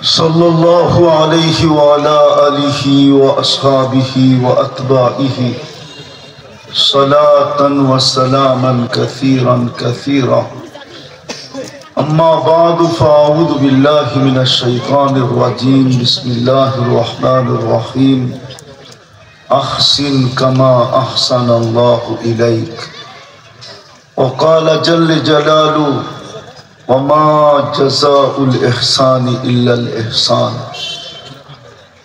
सल्लल्लाहु अलैहि वअला आलिहि व अस्हाबिहि व अत्बाइहि सलातन व सलामन कसीरन कसीरा अम्मा बाद फ़अऊज़ु बिल्लाहि मिनश शैतानिर रजीम बिस्मिल्लाहिर रहमानिर रहीम अहसिन कमा अहसनल्लाहु इलैक व क़ाल जल्ल जलालुहु वमा जज़ाउल इहसानि इल्लल इहसान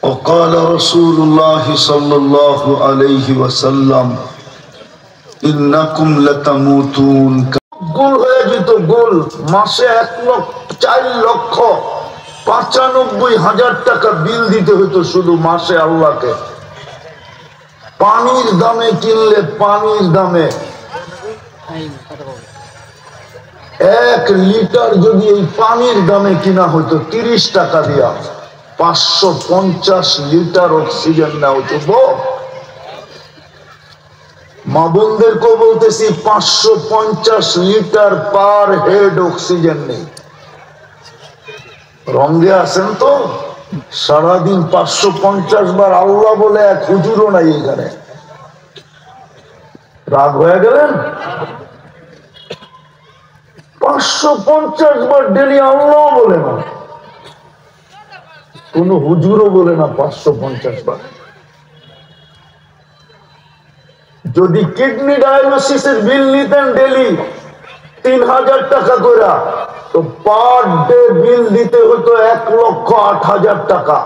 वक़ाल रसूलुल्लाहि सल्लल्लाहु अलैहि वसल्लम इन्नकुम लतमूतून। गुल হয়ে যেত গুল মাসে 1,04,95,000 টাকা বিল দিতে হতো শুধু মাসে আল্লাহকে। পানির দামে কিনলে পানির দামে 1 লিটার যদি এই পানির দামে কিনা হতো 30 টাকা দিয়া 550 লিটার অক্সিজেন নেওয়া হতো। মা বোনদেরকেও বলতেছি 550 লিটার পার হেড অক্সিজেন নেই। রঙে আছেন তো? সারাদিন 550 বার আল্লাহ বলে এক হুজুরও নাই এখানে। রাগ হয়ে গেলেন? 550 বার ডেলি আল্লাহ বলে না, কোন হুজুরও বলে না 550 বার। যদি কিডনি ডায়ালিসিসের বিল নিতেন ডেলি 3000 টাকা করে, তো পার ডে বিল দিতে হতো 1,08,000 টাকা।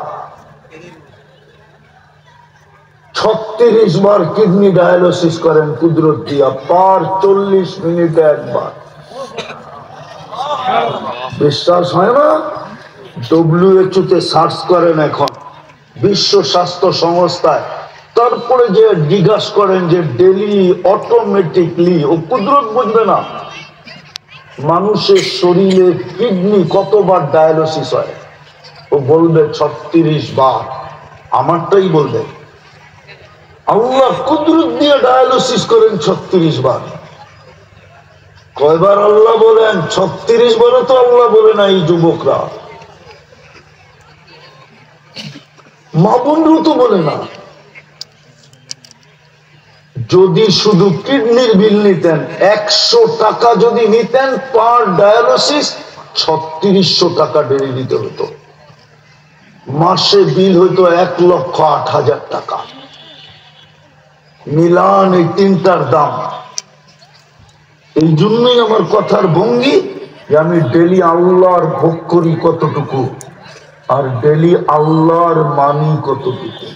36 বার কিডনি ডায়ালিসিস করেন কুদরত দিয়া, পার 40 মিনিটে একবার। বিশ্বাস হয় না? WHO তে সার্চ করেন এখন, বিশ্ব স্বাস্থ্য সংস্থায়, তারপরে যে জিজ্ঞাসা করেন যে ডেলি অটোমেটিকলি, ও কুদরত বুঝবে না, মানুষের শরীরে কিডনি কতবার ডায়ালিসিস হয়, ও বলবে 36 বার। আমারটাই বলবে আল্লাহ কুদরত দিয়ে ডায়ালিসিস করেন 36 বার। কয়বার আল্লাহ বলেন? 36 বারও তো আল্লাহ বলে না এই যুবকরা, মা বোনরাও তো বলে না। যদি শুধু কিডনির বিল নিতেন, 100 টাকা যদি নিতেন পার ডায়ালিসিস, 3600 টাকা ডেলি দিতে হতো। মাসে বিল হইতো 1,08,000 টাকা। মিলান এই তিনটার দাম। এই জন্যই আমার কথার ভঙ্গি যে আমি ডেলি আল্লাহর ভোগ করি কতটুকু, আর ডেলি আল্লাহর মানি কতটুকু।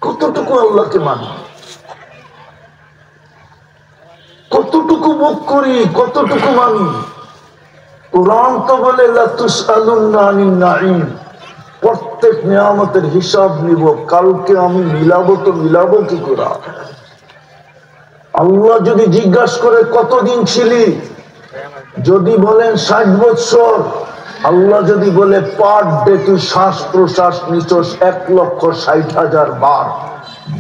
কতটুকু আল্লাহকে মানি, কতটুকু ভোগ করি, কতটুকু মানি। কুরআন তো বলে লা তুসআলুন্না আনিন নাঈম, প্রত্যেক নিয়ামতের হিসাব নিব। কালকে আমি মিলাবো তো মিলাবো কি করে? আল্লাহ যদি জিজ্ঞাসা করে কতদিন ছিলি, যদি বলেন 60 বছর, আল্লাহ যদি বলে পার ডে তুই শ্বাস প্রশ্বাস নিছস 1,60,000 বার,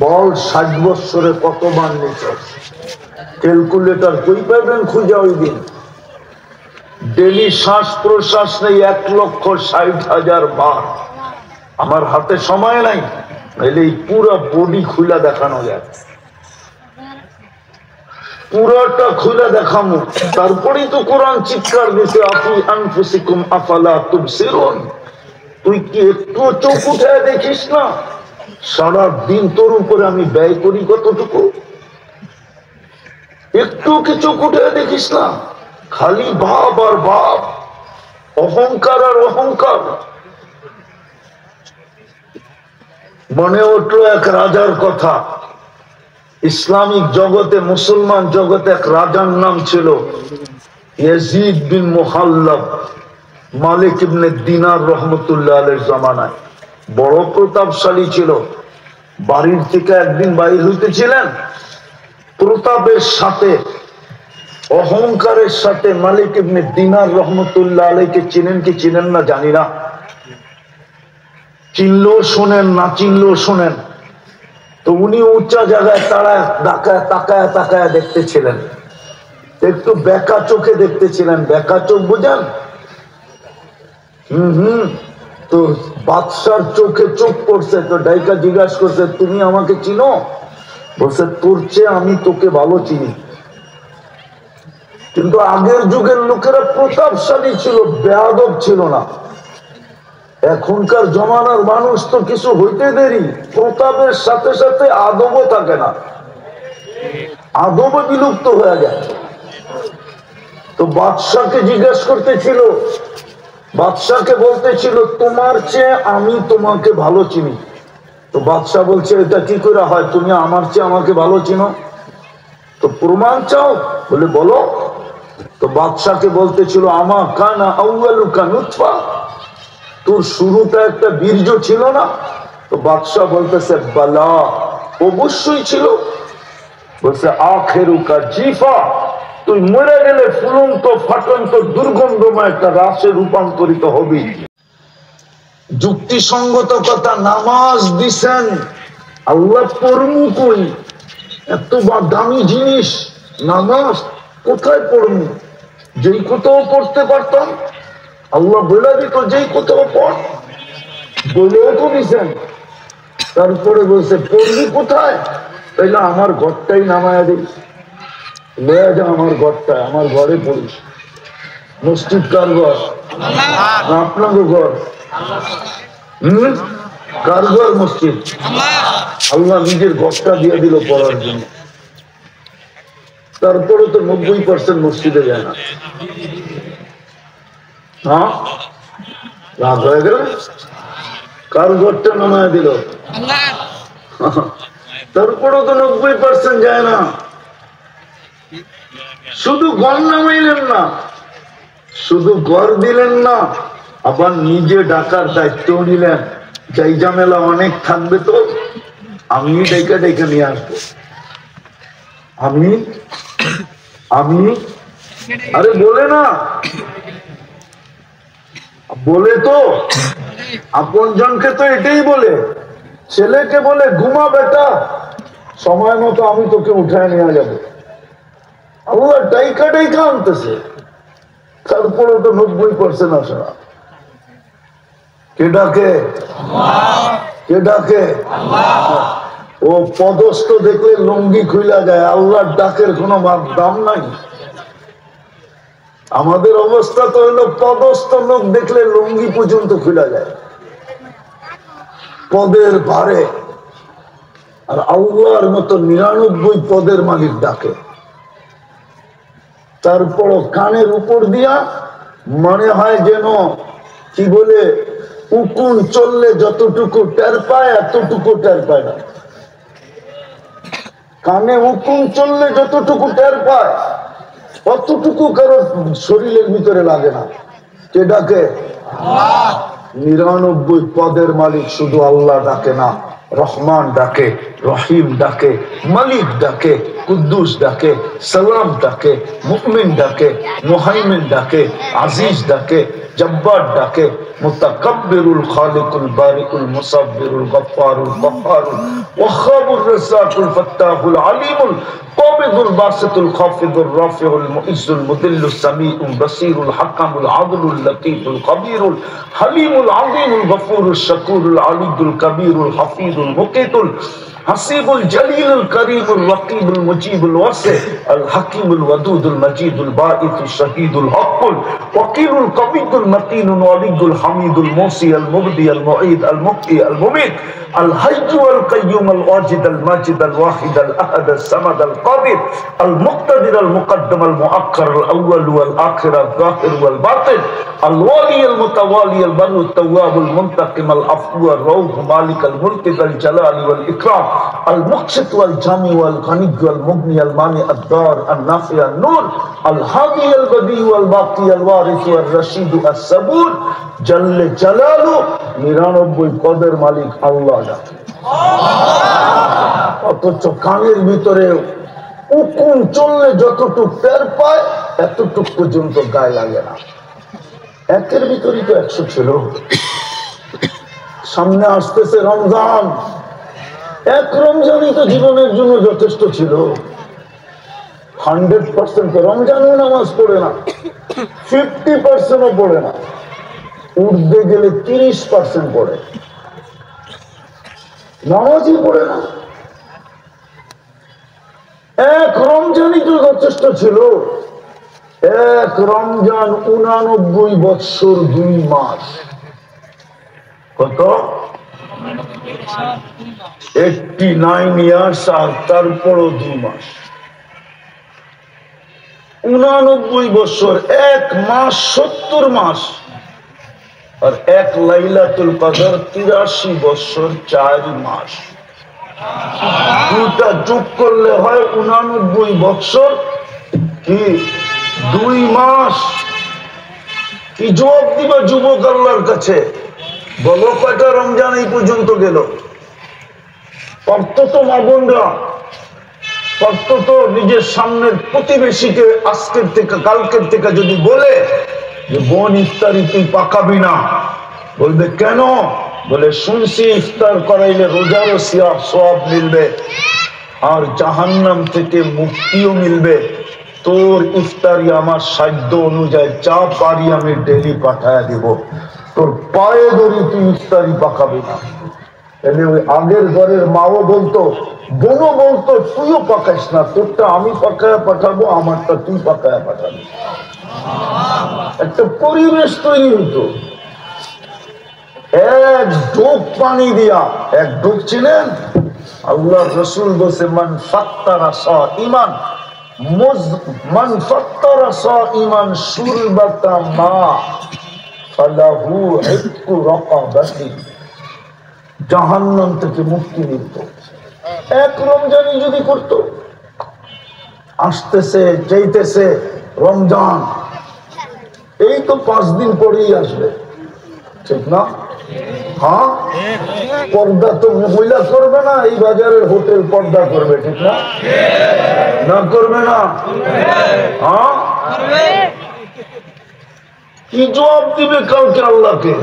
বল 60 বছরে কতবার নিছস? ক্যালকুলেটর কই পাবেন খুঁজা ওই দিন? ডেলি শ্বাস প্রশ্বাস নেই 1,60,000 বার। আমার হাতে সময় নাই, নাহলে এই পুরো বডি খুলে দেখানো যায়, পুরাটা খুলে দেখামু। তারপরেই তো কোরআন চিৎকার দিছে আফি আনফুসিকুম আফালা তুবসিরুন। তুই কি একটু চোখ উঠে দেখিস না? সারা দিন তোর উপরে আমি ব্যয় করি কতটুকু, একটু কি চোখ উঠে দেখিস না? খালি ভাব আর ভাব, অহংকার আর অহংকার। মনে উঠলো এক রাজার কথা। ইসলামিক জগতে, মুসলমান জগতে এক রাজার নাম ছিল ইয়াজিদ বিন মুহাল্লাব, মালিক ইবনে দিনার রহমতুল্লাহ আলাইহির জামানায়। বড় প্রতাপশালী ছিল। বাড়ির থেকে একদিন বাইর হইতেছিলেন, প্রতাপের সাথে অহংকারের সাথে মালিক ইবনে দিনার রহমতুল্লাহ আলাইহিকে চিনেন কি চিনেন না জানি না, চিনলেও শোনেন না চিনলেও শোনেন। তো উনি উঁচা জায়গায় তাকায় তাকায় দেখতেছিলেন, একটু বেকা চোখে দেখতেছিলেন। বেকা চোখ বুঝেন? তো বাদশার চোখে চোখ পড়ছে, তো ডাইকা জিজ্ঞাসা করছে, তুমি আমাকে চিনো? বলছে, তোর চেয়ে আমি তোকে ভালো চিনি। কিন্তু আগের যুগের লোকেরা প্রতাপশালী ছিল, বেয়াদব ছিল না। এখনকার জমানার মানুষ তো কিছু হইতে দেরি, প্রতাপের সাথে সাথে আদবও থাকে না, আদবও বিলুপ্ত হয়ে যায়। তো বাদশাকে জিজ্ঞাসা করতেছিল, বাদশাকে বলতেছিল, তোমার চেয়ে আমি তোমাকে ভালো চিনি। তো বাদশা বলছে, এটা কি করে হয়, তুমি আমার চেয়ে আমাকে ভালো চিনো? তো প্রমাণ চাও? বলে বলো। তো বাদশাকে বলতেছিল, আমা কানা আউয়ালুকা নুতফা, তোর শুরুটা একটা বীর্য ছিল না? তো বাদশা বলতেছে, বালা, অবশ্যই ছিল। বলছে, আখেরুকা জিফা, তুই মরে গেলে ফুলন্ত ফাটন্ত দুর্গন্ধময় একটা রাশে রূপান্তরিত হবি। যুক্তিসঙ্গত কথা। নামাজ দিছেন, আল্লাহ পড়মু কই? এত দামি জিনিস নামাজ, কোথায় পড়মু? যেই কোথাও পড়তে পারতাম, আল্লাহ বলে দিত যেই কোথাও পড়, বলেও তো দিছেন। তারপরে বলছে, পড়বি কোথায়? তাইলে আমার ঘরটাই নামায়া দিই, লয়া যা আমার ঘরটায়, আমার ঘরে পড়িস। মসজিদ কার ঘর? আপনাদের ঘর? কার ঘর মসজিদ? আল্লাহ নিজের ঘরটা দিয়ে দিল পড়ার জন্য। তারপরে তো 90% মসজিদে যায় না। হ্যাঁ, রাত হয়ে গেল, কার ঘরটা নামায় দিল? তারপরে তো 90% যায় না। শুধু ঘর নামাইলেন না, শুধু ঘর দিলেন না, আবার নিজে ডাকার দায়িত্ব নিলেন। যাই ঝামেলা অনেক থাকবে তো আমি ডেকে ডেকে নিয়ে আসবো। আমি আরে বলে না, বলে তো আপন জনকে তো এটাই বলে। ছেলেকে বলে, ঘুমা বেটা, সময় মতো আমি তোকে উঠায় নিয়ে যাবো। আল্লাহ ডাইকা ডাইকা আনতেছে। তারপরে তো 90% আসে না। কে ডাকে? কে ডাকে? ও পদস্থ দেখলে লুঙ্গি খুইলা যায়, আল্লাহর ডাকের কোনো দাম নাই। আমাদের অবস্থা তো হইলো, পদস্থ লোক দেখলে লুঙ্গি পর্যন্ত খুইলা যায় পদের ভারে, আর আল্লাহর মতো 99 পদের মালিক ডাকে। তারপর কানের উপর দিয়া মনে হয় যেন কি বলে, উকুন চললে যতটুকু টের পায় এতটুকু টের পায় না। কানে উকুন চললে যতটুকু টের পায় অতটুকু কারো শরীরের ভিতরে লাগে না। কে ডাকে? 99 পদের মালিক শুধু আল্লাহ ডাকে না, রহমান ডাকে, রহিম ডাকে, মালিক ডাকে, কুদ্দুস ডাকে, সালাম ডাকে, মুমিন ডাকে, মুহাইমিন ডাকে, আজিজ ডাকে, জব্বার ডাকে, মুতাকাব্বিরুল খালিকুল বারিকুল মুসাব্বিরুল গফফারুল কহ্হারুল ওয়াহ্হাবুর রাজ্জাকুল ফাত্তাহুল আলিমুল কাবিদুল বাসিতুল খাফিদুর রাফিউল মুইজ্জুল মুদিল্লুস সামিউল বাসীরুল হাকামুল আদলুল লতীফুল কবীরুল হালিমুল আযীমুল গফুরুশ শাকুরুল আলিয়ুল কবীরুল হাফিজুল মুকিতুল হাসিবুল জলিলুল করিমুল রকিবুল মুজিবুল ওয়াসি আল হাকিমুল ওয়াদুদুল মজিদুল বাঈসুশ শহীদুল হকুল ওয়াকিলুল কবিদুল মতিনুল ওয়ালিয়ুল হামিদুল মুসি আল মুবদি আল মুঈদ আল মুক্তি আল মুমিত আল হাইয়্যু আল কাইয়্যুম আল ওয়াজিদ আল মাজিদ আল ওয়াহিদ আল আহাদ আল সামাদ আল কাদির আল মুক্তাদির আল মুকদ্দম আল মুআক্কার আল আউয়াল ওয়াল আখির আল যাহির ওয়াল বাতিন আল ওয়ালি আল মুতাওয়ালি আল বারু আল তাওয়াব আল মুনতাকিম আল আফু আল রাউফ মালিক আল মুলক আল জালাল ওয়াল ইকরাম المقسط والجامع والغني والمغني المانع الضار النافع النور الهادي البديع والباقي الوارث والرشيد الصبور جل جلاله 99 পদের মালিক আল্লাহ। অথচ কানের ভিতরে উকুন চললে যতটুকু টের পায় এতটুকু পর্যন্ত গায়ে লাগে না। একের ভিতরেই তো 100 ছিল। সামনে আসতেছে রমজান, এক রমজানই তো জীবনের জন্য যথেষ্ট ছিল। 100% রমজানও নামাজ পড়ে না, 50%ও পড়ে না। উঠতে গেলে 30% পড়ে, নামাজই পড়ে না। এক রমজানই তো যথেষ্ট ছিল। এক রমজান 89 বৎসর 2 মাস। কত? 89 ইয়ার্স। আর তারপরও 2 মাস, 89 বছর, 1 মাস 70 মাস। আর এক লাইলাতুল কদর 83 বছর 4 মাস। দুটা যোগ করলে হয় 89 বছর কি 2 মাস। কি জবাব দিবা যুবক আল্লাহর কাছে? বলো কয়টা রমজান এই পর্যন্ত গেল? অন্তত মা বোনরা, অন্তত নিজের সামনের প্রতিবেশীকে আজকের থেকে কালকের থেকে যদি বলে যে বোন ইফতারি তুই পাকাবি না, বলবে কেন? বলে শুনছি ইফতার করাইলে রোজারও সওয়াব মিলবে আর জাহান্নাম থেকে মুক্তিও মিলবে। তোর ইফতারি আমার সাধ্য অনুযায়ী যা পারি আমি ডেলি পাঠায় দিব, তোর পায়ে ধরি তুই ইফতারি পাকাবি না। তাহলে ওই আগের ঘরের মাও বলতো, বোনও বলতো তুইও পাকাইস না, তোরটা আমি পাকায় পাঠাবো, আমারটা তুই পাকায় পাঠাবি। একটা পরিবেশ তৈরি হইতো। এক ডোক পানি দিয়া, এক ডোক ছিলেন আল্লাহ রসুল বলছে মান ফাত্তারা সাঈমান মান ফাত্তারা সাঈমান শুরবাতা মা ফালাহু ইতকু রাকাবাতিন, জাহান্নাম থেকে মুক্তি মিলত। এক রমজানই যদি করত। আসতেছে যাইতেছে রমজান, এই তো 5 দিন পরেই আসবে, ঠিক না? হ্যাঁ, পর্দা তো মহিলা করবে না, এই বাজারের হোটেল পর্দা করবে, ঠিক না? না করবে না? হ্যাঁ, কি জবাব দিবে কালকে আল্লাহকে?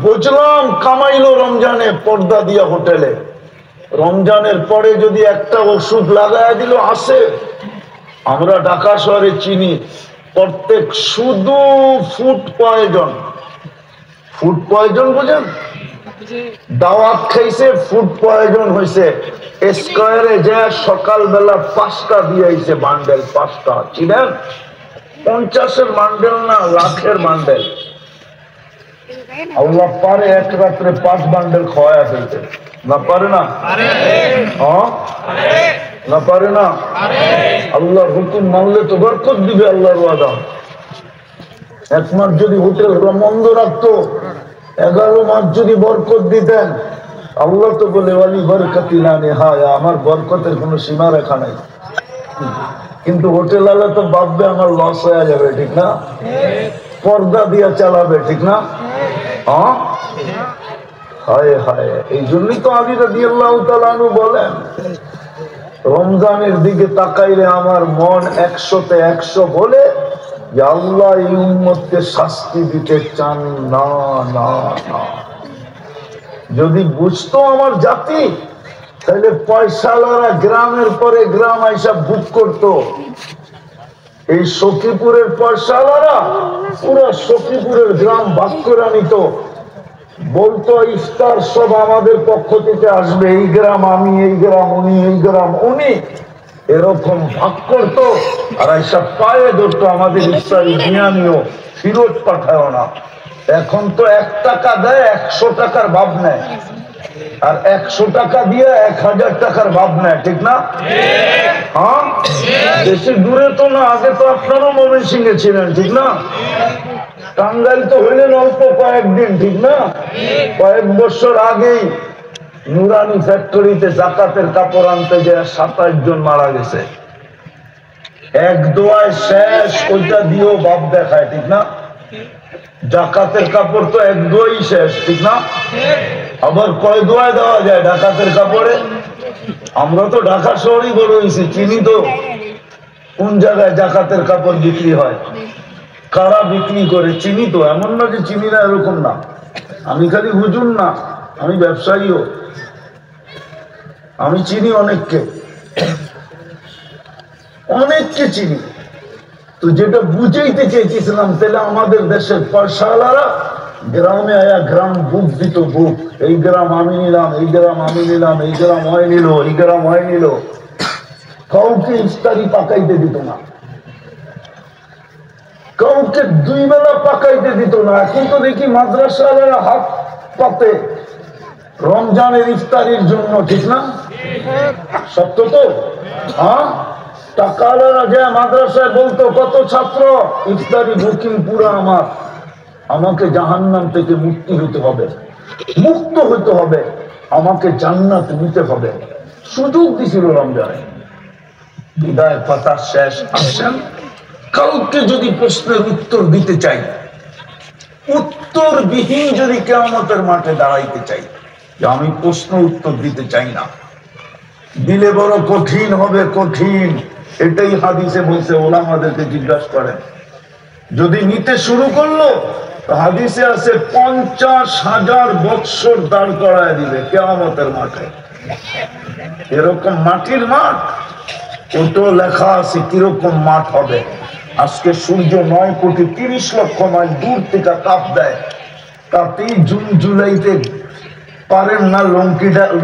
বুঝলাম কামাইলো রমজানে পর্দা দিয়া হোটেলে, রমজানের পরে যদি একটা ওষুধ লাগায় দিল আসে। আমরা ঢাকা শহরে চিনি প্রত্যেক শুধু ফুড পয়জন, ফুড পয়জন বোঝেন? দাওয়াত খাইছে, ফুড পয়জন হয়েছে। স্কয়ারে যে সকালবেলা 5টা দিয়েছে বান্ডেল, 5টা চিনেন? 50-এর বান্ডেল না, লাখের বান্ডেল। আল্লাহ পারে এক রাত্রে 5 বান্ডেল খাওয়ায় ফেলতে, না পারে না? না পারে না? আল্লাহর হুকুম মানলে তো বরকত দিবে আল্লাহর ওয়াদা। 1 মাস যদি হোটেল বন্ধ রাখতো, 11 মাস যদি বরকত দিতেন, আল্লাহ তো বলে ওয়ালি বরকতি লা নিহায়া, আমার বরকতের কোনো সীমা রেখা নাই। কিন্তু হোটেল আলা তো ভাববে আমার লস হয়ে যাবে, ঠিক না? পর্দা দিয়া চালাবে, ঠিক না? হ্যাঁ, হায় হায়। এই জন্যই তো আলী রাদিয়াল্লাহু তাআলা আনহু বলেন রমজানের দিকে তাকাইলে আমার মন 100-তে 100 বলে যে আল্লাহ এই উম্মতকে শাস্তি দিতে চান না, না, না। যদি বুঝতো আমার জাতি, তাহলে পয়সাওয়ালারা গ্রামের পরে গ্রাম আইসা বুক করতো। এই সখীপুরের পয়সাওয়ালারা পুরো সখীপুরের গ্রাম ভাগ করে নিত, বলতো ইফতার সব আমাদের পক্ষ থেকে আসবে, এই গ্রাম আমি, এই গ্রাম উনি, এই গ্রাম উনি, এরকম ভাগ করতো। আর এইসব পায়ে ধরতো আমাদের ইফতারি নিয়ে নিও, ফিরত পাঠাও না। এখন তো 1 টাকা দেয় 100 টাকার ভাব নেয়, আর 100 টাকা দিয়ে 1000 টাকার ভাব নেয়, ঠিক না? হ্যাঁ, বেশি দূরে তো না, আগে তো আপনারও ময়মনসিংহে ছিলেন, ঠিক না? টাঙ্গাইল তো হইলেন অল্প কয়েকদিন, ঠিক না? কয়েক বছর আগেই নুরানি ফ্যাক্টরিতে জাকাতের কাপড় আনতে যে 27 জন মারা গেছে। এক দোয়ায় শেষ, ওইটা দিয়েও ভাব দেখায়, ঠিক না? জাকাতের কাপড় তো এক দোয়াই শেষ, ঠিক না? আবার কয় দোয়ায় দেওয়া যায় ডাকাতের কাপড়ে? আমরা তো ঢাকা শহরই বড় হয়েছি, চিনি তো কোন জায়গায় জাকাতের কাপড় বিক্রি হয়, কারা বিক্রি করে চিনি তো। এমন না যে চিনি না, এরকম না। আমি খালি হুজুর না, আমি ব্যবসায়ীও, আমি চিনি অনেককে, অনেককে চিনি। তো তো যেটা বুঝাইতে চেয়েছিলাম, তাহলে আমাদের দেশের পয়সাওয়ালারা গ্রামে আয়া গ্রাম বুক দিত, বুক, এই গ্রাম আমি নিলাম, এই গ্রাম আমি নিলাম, এই গ্রাম হয় নিল, এই গ্রাম হয় নিল, কাউকে ইফতারি পাকাইতে দিত না, কাউকে 2 বেলা পাকাইতে দিত না। এখন তো দেখি মাদ্রাসাওয়ালারা হাত পাতে রমজানের ইফতারির জন্য, ঠিক না? সত্য তো? হ্যাঁ, টাকাওয়ালারা যায় মাদ্রাসায় বলতো, কত ছাত্র, ইফতারি বুকিং পুরো আমার, আমাকে জাহান্নাম থেকে মুক্তি হতে হবে, মুক্ত হতে হবে, আমাকে জান্নাত নিতে হবে। সুযোগ দিছিল রমজানে। বিদায় পাতা শেষ, আসেন কাউকে যদি প্রশ্নের উত্তর দিতে চাই, উত্তরবিহীন যদি কিয়ামতের মাঠে দাঁড়াইতে চাই, যে আমি প্রশ্ন উত্তর দিতে চাই না, দিলে বড় কঠিন হবে, কঠিন। এটাই হাদিসে বলছে, ওলামাদেরকে জিজ্ঞাসা করেন। যদি নিতে শুরু করলো, হাদিসে আছে 50,000 বৎসর দাঁড় করায় দিবে কিয়ামতের মাঠে। এরকম মাটির মাঠ, ওটো লেখা আছে কিরকম মাঠ হবে। আজকে সূর্য 9,30,00,000 মাইল দূর থেকে তাপ দেয়, তাতেই জুন জুলাইতে পারেন না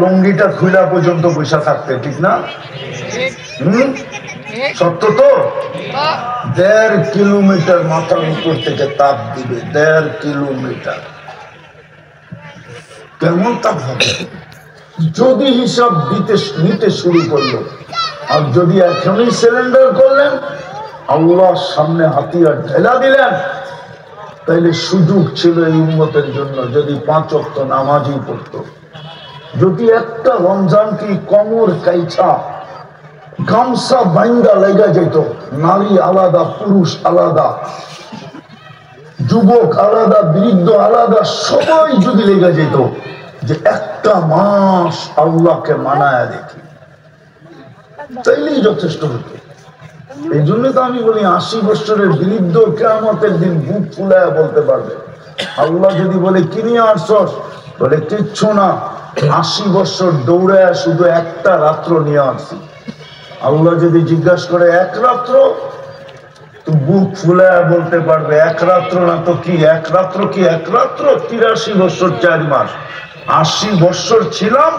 লঙ্গিটা খুলা পর্যন্ত বসে থাকতে, ঠিক না? সত্য তো? 1.5 কিলোমিটার মাথার উপর থেকে তাপ দিবে, 1.5 কিলোমিটার। কেমন তাপ হবে যদি হিসাব নিতে শুরু করলো? আর যদি এখনই সিলিন্ডার করলেন, আল্লাহর সামনে হাতিয়ার ঢেলা দিলেন, তাইলে সুযোগ ছিল এই উম্মতের জন্য যদি 5 ওয়াক্ত নামাজই পড়তো, যদি একটা রমজান কি কমর কাইছা গামছা বাইন্দা লেগে যেত, নারী আলাদা, পুরুষ আলাদা, যুবক আলাদা, বৃদ্ধ আলাদা, সবাই যদি লেগে যেত যে একটা মাস আল্লাহকে মানায় দেখি, তাইলেই যথেষ্ট হতো। এই জন্য তো আমি বলি 80 বছরের বৃদ্ধ কিয়ামতের দিন বুক ফুলায় বলতে পারবে, আল্লাহ যদি বলে কি নিয়ে আসছস, বলে কিচ্ছু না, 80 বছর দৌড়ায় শুধু একটা রাত্র নিয়ে আসছি। আল্লাহ যদি জিজ্ঞাসা করে 1 রাত্র, তো বুক ফুলায় বলতে পারবে 1 রাত্র না তো কি 1 রাত্র, কি 1 রাত্র, 83 বছর 4 মাস। 80 বছর ছিলাম,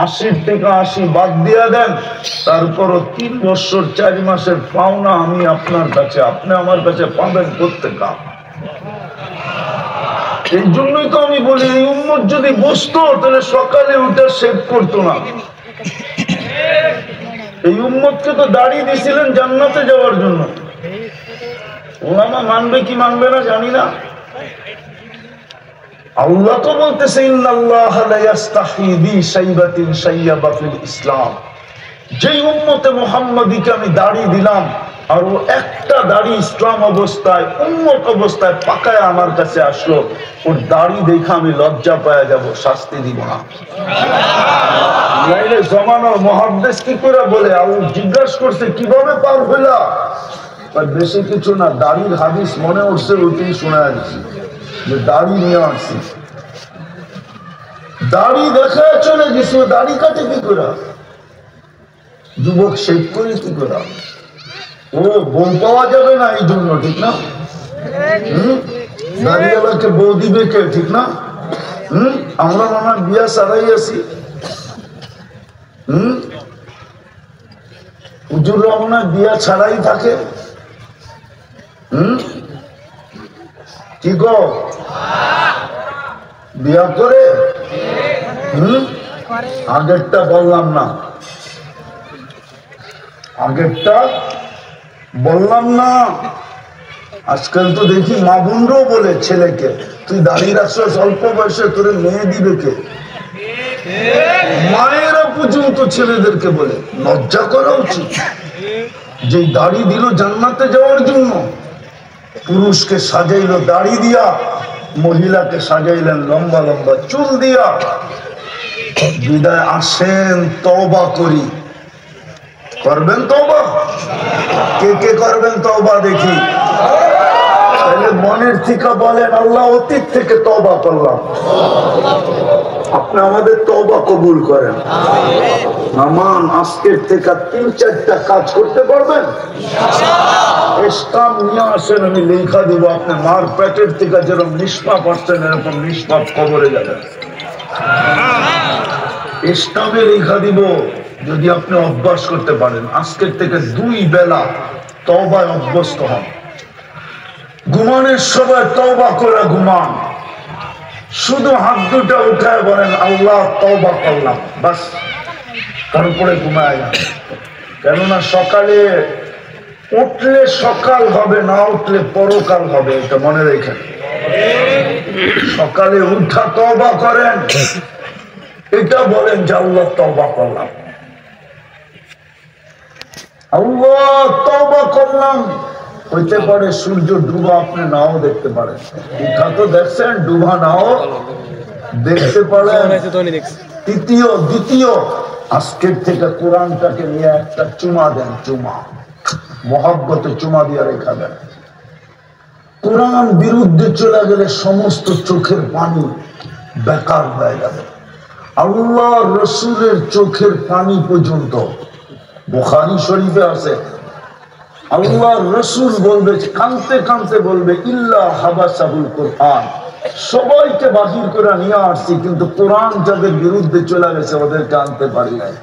80 থেকে 80 বাদ দিয়া দেন, তারপরও 3 বছর 4 মাসের পাওনা আমি আপনার কাছে, আপনি আমার কাছে পাবেন প্রত্যেকা। এই জন্যই তো আমি বলি, এই উম্মত যদি বসতো তাহলে সকালে উঠে সেভ করতো না। এই উম্মতকে তো দাঁড়িয়ে দিয়েছিলেন জান্নাতে যাওয়ার জন্য। ওলামা মানবে কি মানবে না জানি না। আল্লাহ তো বলতেছে, ইন্নাল্লাহা লা ইস্তাহি বি শাইবাতিন শাইয়াবা ফিল ইসলাম। যেই উম্মতে মুহাম্মাদীকে আমি দাঁড়িয়ে দিলাম, আর ও একটা দাড়ি ইসলাম অবস্থায়, উম্মত অবস্থায় পাকায় আমার কাছে আসলো, ওর দাড়ি দেখে আমি লজ্জা পাওয়া যাব, শাস্তি দিব না। নাইলে জমানোর মুহাদ্দিস কি করে বলে, জিজ্ঞাসা করছে কিভাবে পার হইলা, বেশি কিছু না, দাড়ির হাদিস মনে উঠছে, ওইটাই শোনা যাচ্ছে যে দাড়ি নিয়ে আসছি, দাড়ি দেখা চলে গেছে, দাড়ি কাটে কি করে, যুবক শেভ করে কি করে, ও বউ পাওয়া যাবে না এই জন্য, ঠিক না? দাড়িওয়ালাকে বউ দিবে কে, ঠিক না? আমরা মনে হয় বিয়া সারাই আছি, হুজুররা মনে হয় বিয়া ছাড়াই থাকে। কি গো, বিয়া করে? আগেরটা বললাম না, আগেরটা বললাম না। আজকাল তো দেখি মা বোনরাও বলে ছেলেকে, তুই দাঁড়িয়ে রাখছ অল্প বয়সে, তোরে মেয়ে দিবে কে? মায়েরা পর্যন্ত ছেলেদেরকে বলে, লজ্জা করা উচিত। যে দাড়ি দিল জান্নাতে যাওয়ার জন্য, পুরুষকে সাজাইলো দাড়ি দিয়া, মহিলাকে সাজাইলেন লম্বা লম্বা চুল দিয়া। বিদায় আসেন, তওবা করি। করবেন তওবা? কে কে করবেন তওবা দেখি? তাহলে মনের থেকে বলেন, আল্লাহ অতীত থেকে তওবা করলাম, আপনি আমাদের তওবা কবুল করেন। আমান আজকের থেকে 3-4টা কাজ করতে পারবেন? ইসলাম নিয়ে আসেন, আমি লেখা দিব। আপনি মার পেটের থেকে যেরকম নিষ্পাপ আসছেন এরকম নিষ্পাপ কবরে যাবেন। ইসলামে লেখা দিব যদি আপনি অভ্যাস করতে পারেন। আজকের থেকে 2 বেলা তওবায় অভ্যস্ত হন। ঘুমানোর সময় তওবা করে ঘুমান। শুধু হাত দুটা উঠায় বলেন আল্লাহ তওবা করলাম, বাস। তারপরে ঘুমায় যান। কেননা সকালে উঠলে সকাল হবে, না উঠলে পরকাল হবে, এটা মনে রেখেন। সকালে উঠা তওবা করেন, এটা বলেন যে আল্লাহ তওবা করলাম, আল্লাহ তওবা করলাম। হইতে পারে সূর্য ডুবা আপনি নাও দেখতে পারেন, উঠা তো দেখছেন, ডুবা নাও দেখতে পারেন। দ্বিতীয় আজকের থেকে কোরআনটাকে নিয়ে একটা চুমা দেন, চুমা মহব্বতে চুমা দিয়ে রেখা দেন। কোরআন বিরুদ্ধে চলে গেলে সমস্ত চোখের পানি বেকার হয়ে যাবে। আল্লাহ রসুলের চোখের পানি পর্যন্ত বুখারী শরীফে আছে, আল্লাহ রসুল বলবে, কানতে কানতে বলবে ইল্লা হাবাসাহুল কোরআন, সবাইকে বাহির করে নিয়ে আসছি কিন্তু কোরআন যাদের বিরুদ্ধে চলে গেছে ওদেরকে আনতে পারি নাই।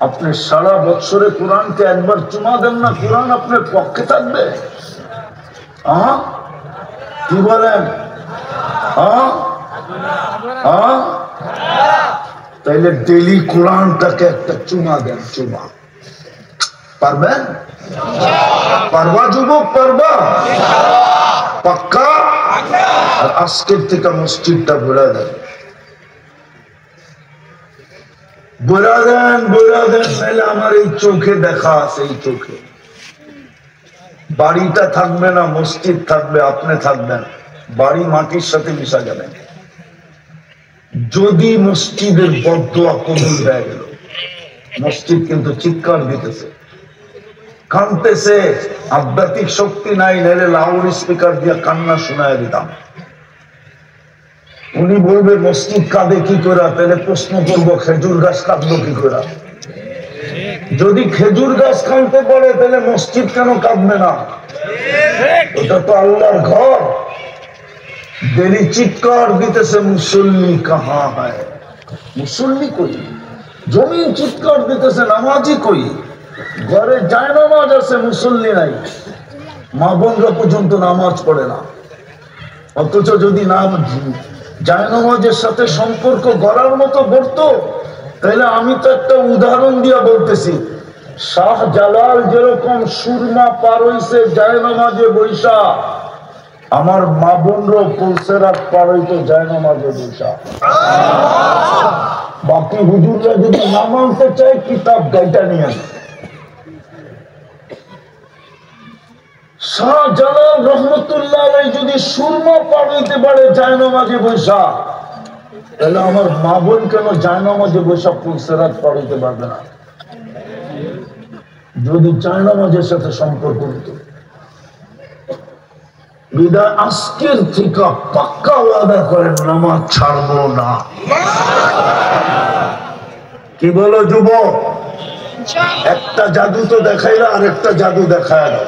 আপনি সারা বছরে কোরআনকে একবার চুমা দেন না, কোরআন আপনার পক্ষে থাকবে? কি বলেন? তাইলে ডেলি কোরআনটাকে একটা চুমা দেন, চুমা। পারবেন? পারবা যুবক, পারবা? পাক্কা? আর আজকের থেকে মসজিদটা ভরা দেন, ভরা দেন, ভরা দেন। তাহলে আমার এই চোখে দেখা আছে, এই চোখে বাড়িটা থাকবে না, মসজিদ থাকবে, আপনি থাকবেন, বাড়ি মাটির সাথে মিশা যাবে। যদি মসজিদের বদদোয়া কবুল হয়ে গেল, মসজিদ কিন্তু চিৎকার দিতেছে, কানতেছে, আধ্যাত্মিক শক্তি নাই, নাহলে লাউড স্পিকার দিয়ে কান্না শোনায় দিতাম। উনি বলবে মসজিদ কাঁদে কি করে, তাহলে প্রশ্ন করবো খেজুর গাছ কাঁদলো কি করে? যদি খেজুর গাছ কাঁদতে পারে তাহলে মসজিদ কেন কাঁদবে না? ওটা তো আল্লাহর ঘর। দেরি চিৎকার দিতেছে মুসল্লি কাহা হয়, মুসল্লি কই? জমিন চিৎকার দিতেছে নামাজি কই? ঘরে যায় নামাজ আছে, মুসল্লি নাই, মা বোনরা পর্যন্ত নামাজ পড়ে না। অথচ যদি জায়নামাজের সাথে সম্পর্ক গড়ার মতো গড়তো, তাহলে আমি তো একটা উদাহরণ দিয়া বলতেছি, শাহ জালাল যেরকম সুরমা পার হইছে জায়নামাজে বৈশা, আমার মা বোনরাও পুলসেরাত পার হইতো জায়নামাজে বৈশা। বাকি হুজুররা যদি না মানতে চায় কিতাব গাইটা নিয়ে আসে। শাহজালাল রহমতুল্লাহ যদি সুরমা পার হইতে পারে জায়নামাজে বৈশা, তাহলে আমার মা বোন কেন জায়নামাজে বৈশা পুলসেরাত পার হইতে পারবে না? যদি জায়নামাজের সাথে সম্পর্ক হতো। বিদায় আজকের থেকে পাক্কা ওয়াদা করেন নামাজ ছাড়বো না। কি বলো যুবক? একটা জাদু তো দেখাইলা, আর একটা জাদু দেখায় না।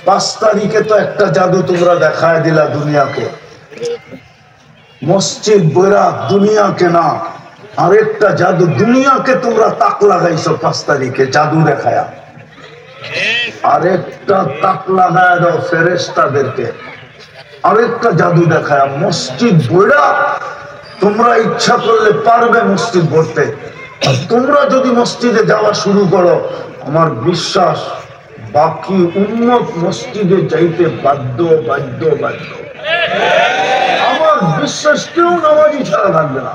5 তারিখে তো একটা জাদু তোমরা দেখায় দিলা দুনিয়াকে, মসজিদ বইরা দুনিয়াকে না, আরেকটা জাদু দুনিয়াকে তোমরা তাক লাগাইছো 5 তারিখে জাদু দেখায়া। আরেকটা তাক লাগায় দাও ফেরেশতাদেরকে, আরেকটা জাদু দেখায় মসজিদ বইরা তোমরা ইচ্ছা করলে পারবে মসজিদ ভরতে। আর তোমরা যদি মসজিদে যাওয়া শুরু করো, আমার বিশ্বাস বাকি উম্মত মসজিদে যাইতে বাধ্য বাধ্য বাধ্য। আমার বিশ্বাস কেউ নামাজি ছাড়া থাকবে না।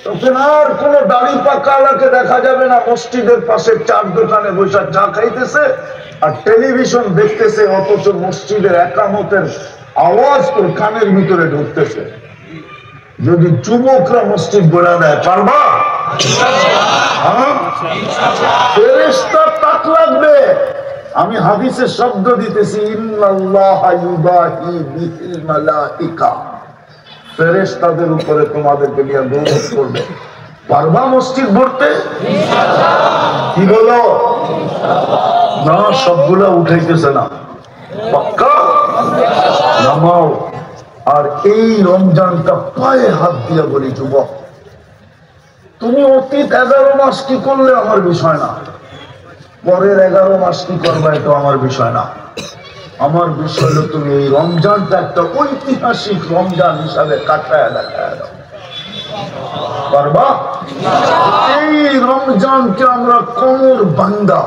তখন আর কোন দাড়ি পাকালাকে দেখা যাবে না মসজিদের পাশে চার দোকানে বসে চা খাইতেছে আর টেলিভিশন দেখতেছে, অথচ মসজিদের একামতের আওয়াজ তোর কানের ভিতরে ঢুকতেছে। যদি যুবকরা মসজিদ গড়া দেয়, পারবা? ফেরেশতা তাক লাগবে। আমি হাদিসে শব্দ দিতেছি, ইন্নাল্লাহা ইউবাহি বিল মালাইকা, ফেরেশতাদের উপরে তোমাদেরকে নিয়ে গৌরব করবে। পারবা মসজিদ ভরতে? কি বলো? না, সবগুলা উঠাইতেছে না। পাক্কা নামাও। আর এই রমজানটা পায়ে হাত দিয়ে বলি, যুবক, তুমি অতীত 11 মাস কি করলে আমার বিষয় না, পরের 11 মাস কি করবা এটা আমার বিষয় না। আমার বিষয় হলো তুমি এই রমজানটা একটা ঐতিহাসিক রমজান হিসাবে কাটায় দেখায় দাও। পারবা? এই রমজানকে আমরা কোমর বান্দা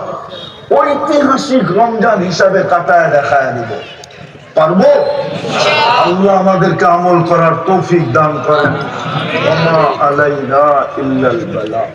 ঐতিহাসিক রমজান হিসাবে কাটায় দেখায় দিব। পারবো? আল্লাহ আমাদেরকে আমল করার তৌফিক দান করেন। ওয়া মা আলাইনা ইল্লাল বালাগ।